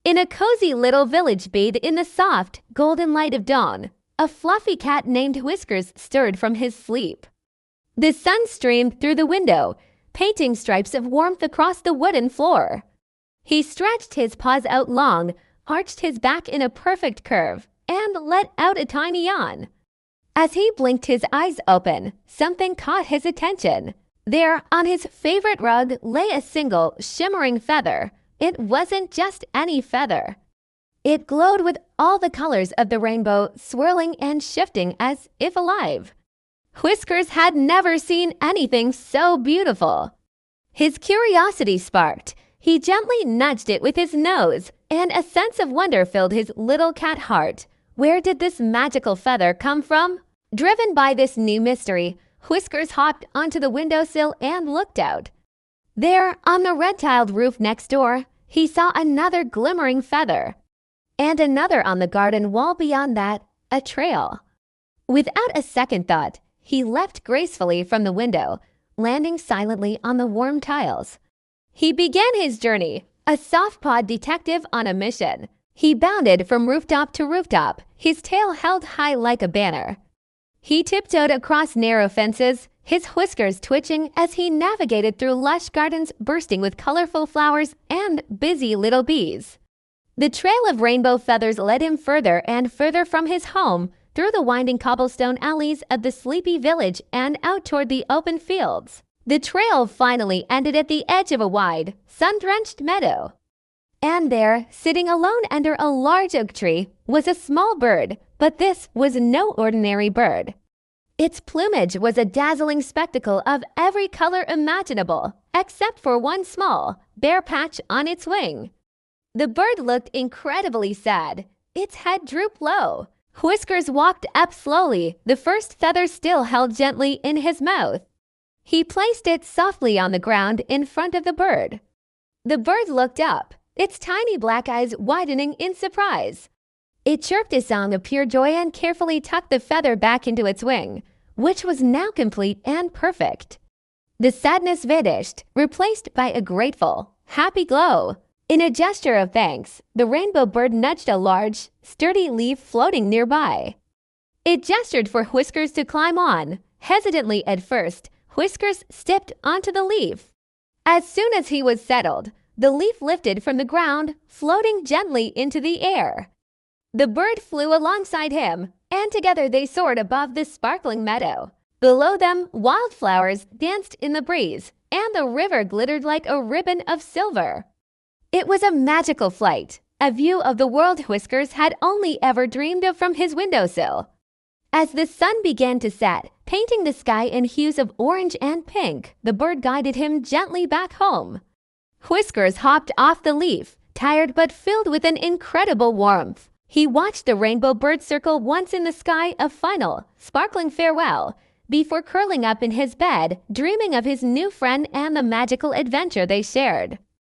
In a cozy little village bathed in the soft, golden light of dawn, a fluffy cat named Whiskers stirred from his sleep. The sun streamed through the window, painting stripes of warmth across the wooden floor. He stretched his paws out long, arched his back in a perfect curve, and let out a tiny yawn. As he blinked his eyes open, something caught his attention. There, on his favorite rug, lay a single, shimmering feather. It wasn't just any feather. It glowed with all the colors of the rainbow, swirling and shifting as if alive. Whiskers had never seen anything so beautiful. His curiosity sparked. He gently nudged it with his nose, and a sense of wonder filled his little cat heart. Where did this magical feather come from? Driven by this new mystery, Whiskers hopped onto the windowsill and looked out. There, on the red-tiled roof next door, he saw another glimmering feather. And another on the garden wall beyond that, a trail. Without a second thought, he leapt gracefully from the window, landing silently on the warm tiles. He began his journey, a soft-pawed detective on a mission. He bounded from rooftop to rooftop, his tail held high like a banner. He tiptoed across narrow fences, his whiskers twitching as he navigated through lush gardens bursting with colorful flowers and busy little bees. The trail of rainbow feathers led him further and further from his home, through the winding cobblestone alleys of the sleepy village and out toward the open fields. The trail finally ended at the edge of a wide, sun-drenched meadow. And there, sitting alone under a large oak tree, was a small bird, but this was no ordinary bird. Its plumage was a dazzling spectacle of every color imaginable, except for one small, bare patch on its wing. The bird looked incredibly sad. Its head drooped low. Whiskers walked up slowly, the first feather still held gently in his mouth. He placed it softly on the ground in front of the bird. The bird looked up, its tiny black eyes widening in surprise. It chirped a song of pure joy and carefully tucked the feather back into its wing, which was now complete and perfect. The sadness vanished, replaced by a grateful, happy glow. In a gesture of thanks, the rainbow bird nudged a large, sturdy leaf floating nearby. It gestured for Whiskers to climb on. Hesitantly at first, Whiskers stepped onto the leaf. As soon as he was settled, the leaf lifted from the ground, floating gently into the air. The bird flew alongside him, and together they soared above the sparkling meadow. Below them, wildflowers danced in the breeze, and the river glittered like a ribbon of silver. It was a magical flight, a view of the world Whiskers had only ever dreamed of from his windowsill. As the sun began to set, painting the sky in hues of orange and pink, the bird guided him gently back home. Whiskers hopped off the leaf, tired but filled with an incredible warmth. He watched the rainbow bird circle once in the sky, a final, sparkling farewell, before curling up in his bed, dreaming of his new friend and the magical adventure they shared.